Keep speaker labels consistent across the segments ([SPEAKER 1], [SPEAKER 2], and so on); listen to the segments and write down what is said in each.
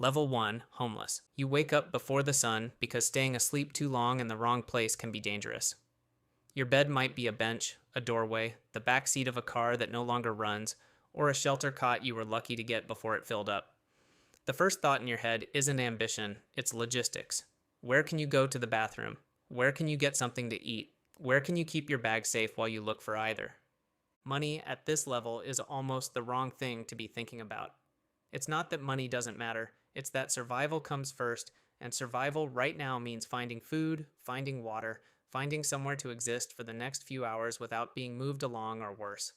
[SPEAKER 1] Level 1, homeless. You wake up before the sun because staying asleep too long in the wrong place can be dangerous. Your bed might be a bench, a doorway, the back seat of a car that no longer runs, or a shelter cot you were lucky to get before it filled up. The first thought in your head isn't ambition, it's logistics. Where can you go to the bathroom? Where can you get something to eat? Where can you keep your bag safe while you look for either? Money at this level is almost the wrong thing to be thinking about. It's not that money doesn't matter, it's that survival comes first, and survival right now means finding food, finding water, finding somewhere to exist for the next few hours without being moved along or worse.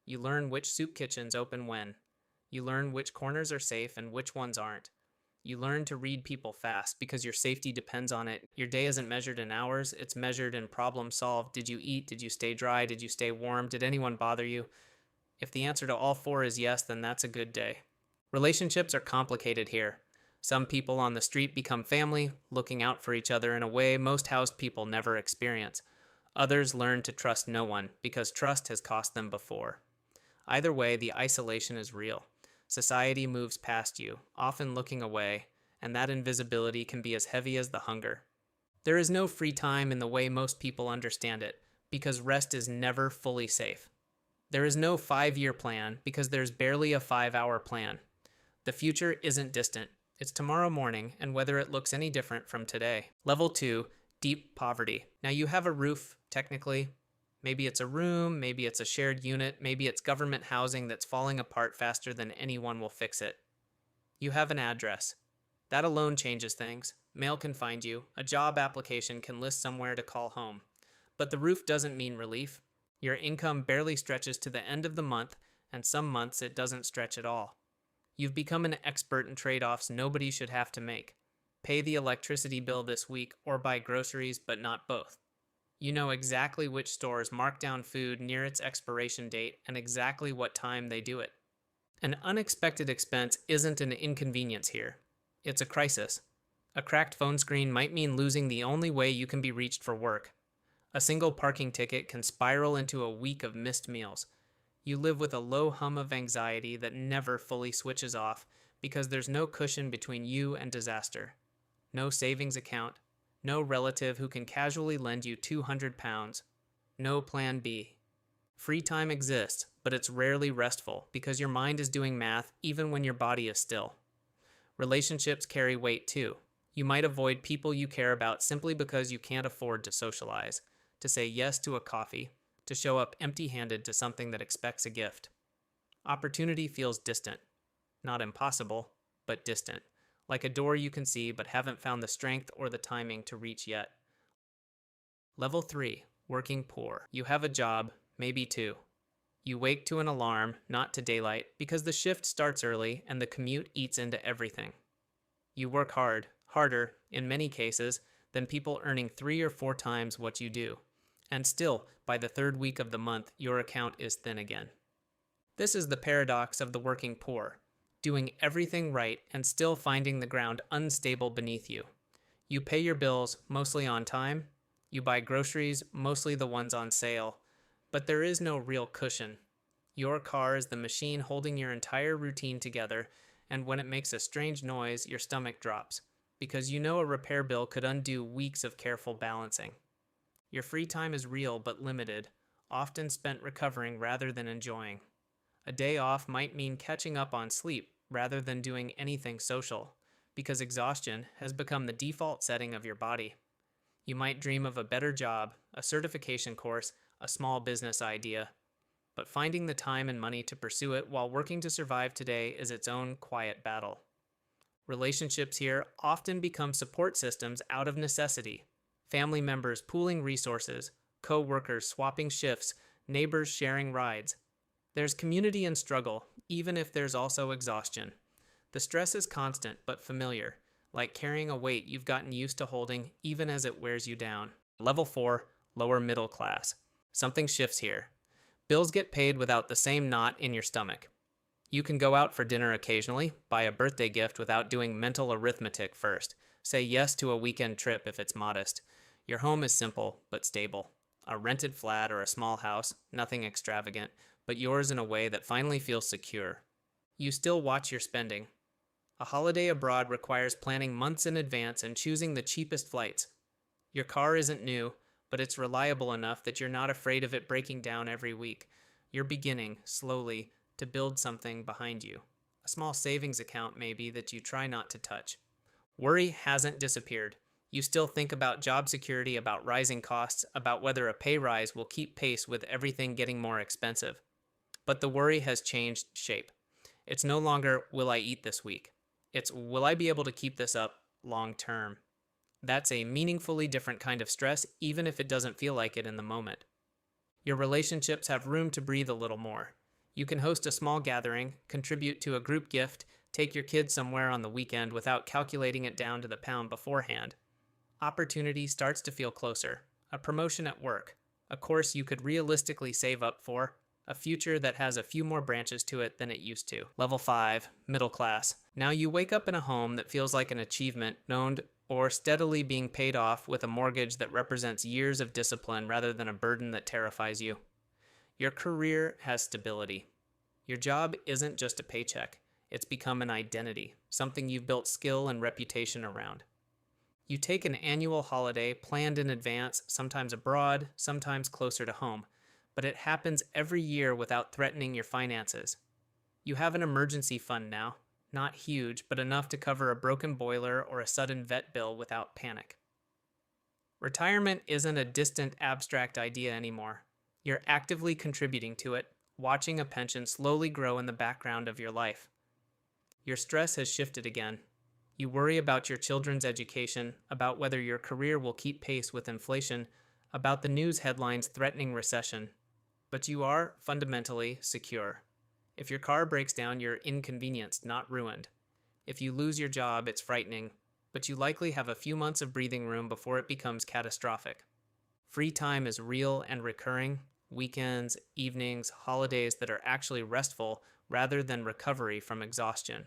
[SPEAKER 1] You learn which soup kitchens open when. You learn which corners are safe and which ones aren't. You learn to read people fast because your safety depends on it. Your day isn't measured in hours, it's measured in problem solved. Did you eat? Did you stay dry? Did you stay warm? Did anyone bother you? If the answer to all four is yes, then that's a good day. Relationships are complicated here. Some people on the street become family, looking out for each other in a way most housed people never experience. Others learn to trust no one because trust has cost them before. Either way, the isolation is real. Society moves past you, often looking away, and that invisibility can be as heavy as the hunger. There is no free time in the way most people understand it, because rest is never fully safe. There is no 5-year plan because there's barely a 5-hour plan. The future isn't distant. It's tomorrow morning, and whether it looks any different from today. Level 2, deep poverty. Now you have a roof, technically. Maybe it's a room, maybe it's a shared unit, maybe it's government housing that's falling apart faster than anyone will fix it. You have an address. That alone changes things. Mail can find you. A job application can list somewhere to call home. But the roof doesn't mean relief. Your income barely stretches to the end of the month, and some months it doesn't stretch at all. You've become an expert in trade-offs nobody should have to make. Pay the electricity bill this week or buy groceries, but not both. You know exactly which stores mark down food near its expiration date and exactly what time they do it. An unexpected expense isn't an inconvenience here. It's a crisis. A cracked phone screen might mean losing the only way you can be reached for work. A single parking ticket can spiral into a week of missed meals. You live with a low hum of anxiety that never fully switches off because there's no cushion between you and disaster. No savings account. No relative who can casually lend you £200. No plan B. Free time exists, but it's rarely restful because your mind is doing math even when your body is still. Relationships carry weight too. You might avoid people you care about simply because you can't afford to socialize, to say yes to a coffee, to show up empty-handed to something that expects a gift. Opportunity feels distant. Not impossible, but distant. Like a door you can see but haven't found the strength or the timing to reach yet. Level 3, working poor. You have a job, maybe two. You wake to an alarm, not to daylight, because the shift starts early and the commute eats into everything. You work hard, harder, in many cases, than people earning 3 or 4 times what you do. And still, by the 3rd week of the month, your account is thin again. This is the paradox of the working poor. Doing everything right and still finding the ground unstable beneath you. You pay your bills mostly on time. You buy groceries, mostly the ones on sale. But there is no real cushion. Your car is the machine holding your entire routine together, and when it makes a strange noise, your stomach drops, because you know a repair bill could undo weeks of careful balancing. Your free time is real but limited, often spent recovering rather than enjoying. A day off might mean catching up on sleep rather than doing anything social, because exhaustion has become the default setting of your body. You might dream of a better job, a certification course, a small business idea, but finding the time and money to pursue it while working to survive today is its own quiet battle. Relationships here often become support systems out of necessity. Family members pooling resources, co-workers swapping shifts, neighbors sharing rides. There's community and struggle, even if there's also exhaustion. The stress is constant but familiar, like carrying a weight you've gotten used to holding even as it wears you down. Level 4, lower middle class. Something shifts here. Bills get paid without the same knot in your stomach. You can go out for dinner occasionally, buy a birthday gift without doing mental arithmetic first. Say yes to a weekend trip if it's modest. Your home is simple but stable. A rented flat or a small house, nothing extravagant, but yours in a way that finally feels secure. You still watch your spending. A holiday abroad requires planning months in advance and choosing the cheapest flights. Your car isn't new, but it's reliable enough that you're not afraid of it breaking down every week. You're beginning, slowly, to build something behind you. A small savings account, maybe, that you try not to touch. Worry hasn't disappeared. You still think about job security, about rising costs, about whether a pay rise will keep pace with everything getting more expensive. But the worry has changed shape. It's no longer, will I eat this week? It's, will I be able to keep this up long term? That's a meaningfully different kind of stress, even if it doesn't feel like it in the moment. Your relationships have room to breathe a little more. You can host a small gathering, contribute to a group gift, take your kids somewhere on the weekend without calculating it down to the pound beforehand. Opportunity starts to feel closer. A promotion at work, a course you could realistically save up for, a future that has a few more branches to it than it used to. Level 5, middle class. Now you wake up in a home that feels like an achievement, owned or steadily being paid off with a mortgage that represents years of discipline rather than a burden that terrifies you. Your career has stability. Your job isn't just a paycheck. It's become an identity, something you've built skill and reputation around. You take an annual holiday planned in advance, sometimes abroad, sometimes closer to home, but it happens every year without threatening your finances. You have an emergency fund now, not huge, but enough to cover a broken boiler or a sudden vet bill without panic. Retirement isn't a distant, abstract idea anymore. You're actively contributing to it, watching a pension slowly grow in the background of your life. Your stress has shifted again. You worry about your children's education, about whether your career will keep pace with inflation, about the news headlines threatening recession. But you are, fundamentally, secure. If your car breaks down, you're inconvenienced, not ruined. If you lose your job, it's frightening, but you likely have a few months of breathing room before it becomes catastrophic. Free time is real and recurring, weekends, evenings, holidays that are actually restful rather than recovery from exhaustion.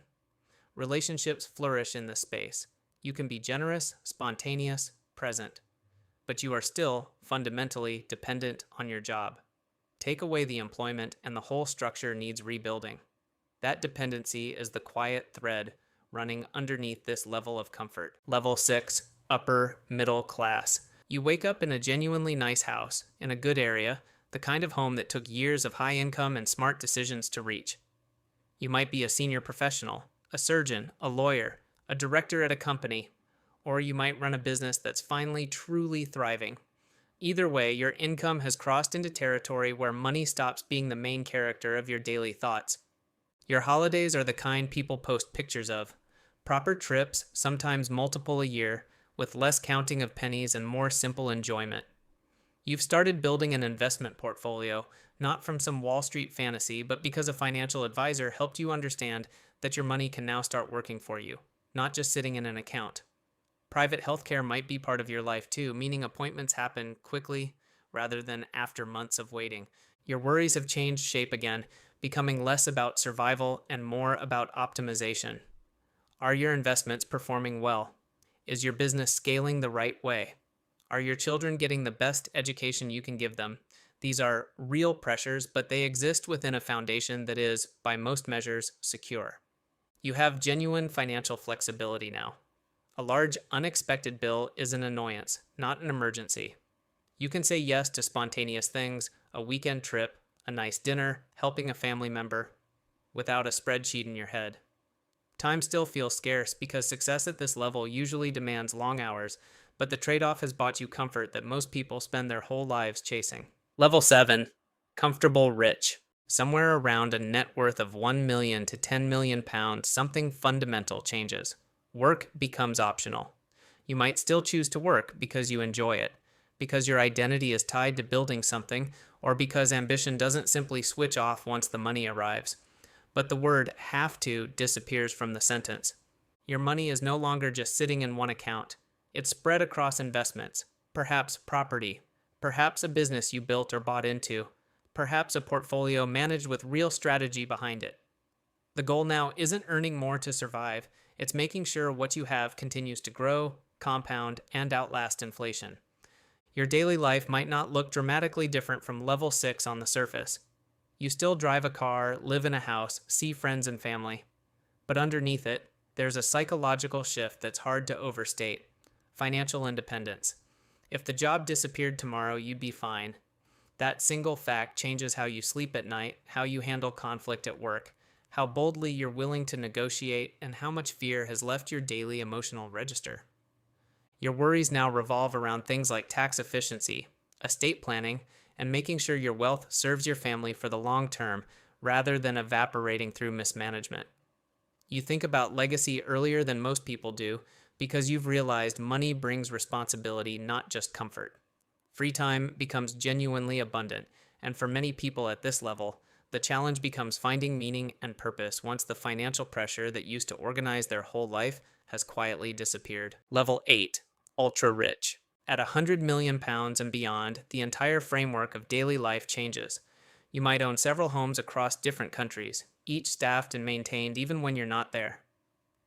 [SPEAKER 1] Relationships flourish in this space. You can be generous, spontaneous, present, but you are still, fundamentally, dependent on your job. Take away the employment and the whole structure needs rebuilding. That dependency is the quiet thread running underneath this level of comfort. Level 6, upper middle class. You wake up in a genuinely nice house, in a good area, the kind of home that took years of high income and smart decisions to reach. You might be a senior professional, a surgeon, a lawyer, a director at a company, or you might run a business that's finally truly thriving. Either way, your income has crossed into territory where money stops being the main character of your daily thoughts. Your holidays are the kind people post pictures of. Proper trips, sometimes multiple a year, with less counting of pennies and more simple enjoyment. You've started building an investment portfolio, not from some Wall Street fantasy, but because a financial advisor helped you understand that your money can now start working for you, not just sitting in an account. Private healthcare might be part of your life too, meaning appointments happen quickly rather than after months of waiting. Your worries have changed shape again, becoming less about survival and more about optimization. Are your investments performing well? Is your business scaling the right way? Are your children getting the best education you can give them? These are real pressures, but they exist within a foundation that is, by most measures, secure. You have genuine financial flexibility now. A large, unexpected bill is an annoyance, not an emergency. You can say yes to spontaneous things, a weekend trip, a nice dinner, helping a family member, without a spreadsheet in your head. Time still feels scarce because success at this level usually demands long hours, but the trade-off has bought you comfort that most people spend their whole lives chasing. Level 7, comfortable rich. Somewhere around a net worth of 1 million to 10 million pounds, something fundamental changes. Work becomes optional. You might still choose to work because you enjoy it, because your identity is tied to building something, or because ambition doesn't simply switch off once the money arrives. But the word have to disappears from the sentence. Your money is no longer just sitting in one account. It's spread across investments, perhaps property, perhaps a business you built or bought into, perhaps a portfolio managed with real strategy behind it. The goal now isn't earning more to survive. It's making sure what you have continues to grow, compound, and outlast inflation. Your daily life might not look dramatically different from level 6 on the surface. You still drive a car, live in a house, see friends and family. But underneath it, There's a psychological shift that's hard to overstate: financial independence. If the job disappeared tomorrow, you'd be fine. That single fact changes how you sleep at night, how you handle conflict at work, how boldly you're willing to negotiate, and how much fear has left your daily emotional register. Your worries now revolve around things like tax efficiency, estate planning, and making sure your wealth serves your family for the long term rather than evaporating through mismanagement. You think about legacy earlier than most people do because you've realized money brings responsibility, not just comfort. Free time becomes genuinely abundant, and for many people at this level, the challenge becomes finding meaning and purpose once the financial pressure that used to organize their whole life has quietly disappeared. Level 8. Ultra rich. At £100 million and beyond, the entire framework of daily life changes. You might own several homes across different countries, each staffed and maintained even when you're not there.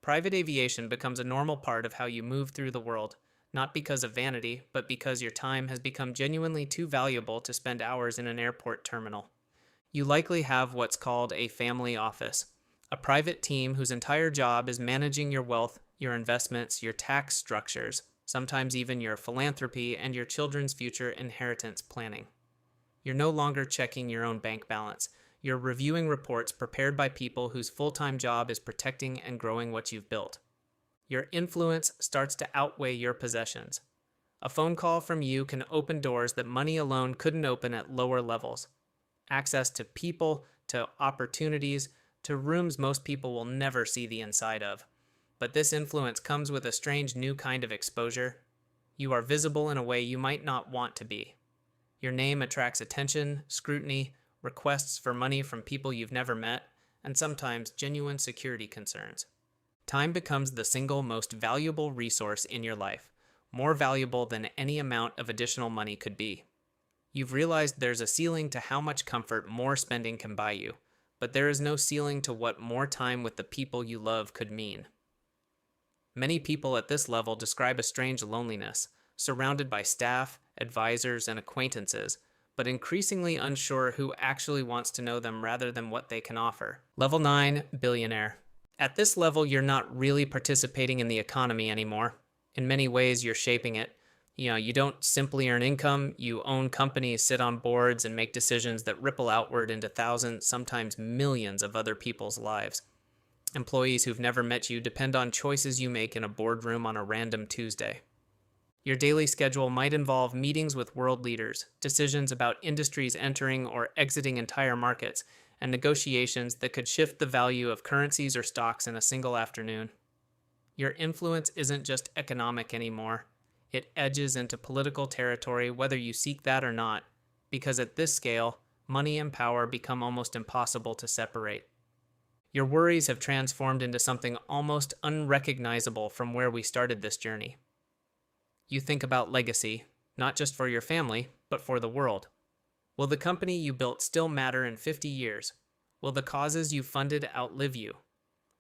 [SPEAKER 1] Private aviation becomes a normal part of how you move through the world, not because of vanity, but because your time has become genuinely too valuable to spend hours in an airport terminal. You likely have what's called a family office, a private team whose entire job is managing your wealth, your investments, your tax structures, sometimes even your philanthropy and your children's future inheritance planning. You're no longer checking your own bank balance. You're reviewing reports prepared by people whose full-time job is protecting and growing what you've built. Your influence starts to outweigh your possessions. A phone call from you can open doors that money alone couldn't open at lower levels. Access to people, to opportunities, to rooms most people will never see the inside of. But this influence comes with a strange new kind of exposure. You are visible in a way you might not want to be. Your name attracts attention, scrutiny, requests for money from people you've never met, and sometimes genuine security concerns. Time becomes the single most valuable resource in your life, more valuable than any amount of additional money could be. You've realized there's a ceiling to how much comfort more spending can buy you, but there is no ceiling to what more time with the people you love could mean. Many people at this level describe a strange loneliness, surrounded by staff, advisors, and acquaintances, but increasingly unsure who actually wants to know them rather than what they can offer. Level 9, billionaire. At this level, you're not really participating in the economy anymore. In many ways, you're shaping it. You don't simply earn income, you own companies, sit on boards, and make decisions that ripple outward into thousands, sometimes millions of other people's lives. Employees who've never met you depend on choices you make in a boardroom on a random Tuesday. Your daily schedule might involve meetings with world leaders, decisions about industries entering or exiting entire markets, and negotiations that could shift the value of currencies or stocks in a single afternoon. Your influence isn't just economic anymore. It edges into political territory whether you seek that or not, because at this scale, money and power become almost impossible to separate. Your worries have transformed into something almost unrecognizable from where we started this journey. You think about legacy, not just for your family, but for the world. Will the company you built still matter in 50 years? Will the causes you funded outlive you?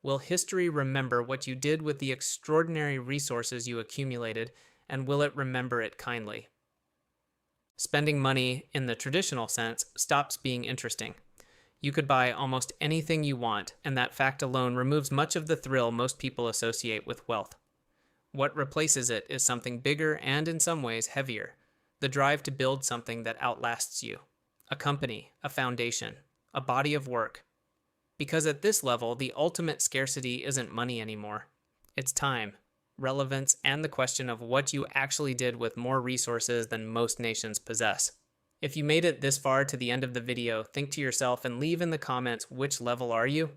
[SPEAKER 1] Will history remember what you did with the extraordinary resources you accumulated, and will it remember it kindly? Spending money, in the traditional sense, stops being interesting. You could buy almost anything you want, and that fact alone removes much of the thrill most people associate with wealth. What replaces it is something bigger and, in some ways, heavier: the drive to build something that outlasts you. A company, a foundation, a body of work. Because at this level, the ultimate scarcity isn't money anymore. It's time, relevance, and the question of what you actually did with more resources than most nations possess. If you made it this far to the end of the video, think to yourself and leave in the comments which level are you?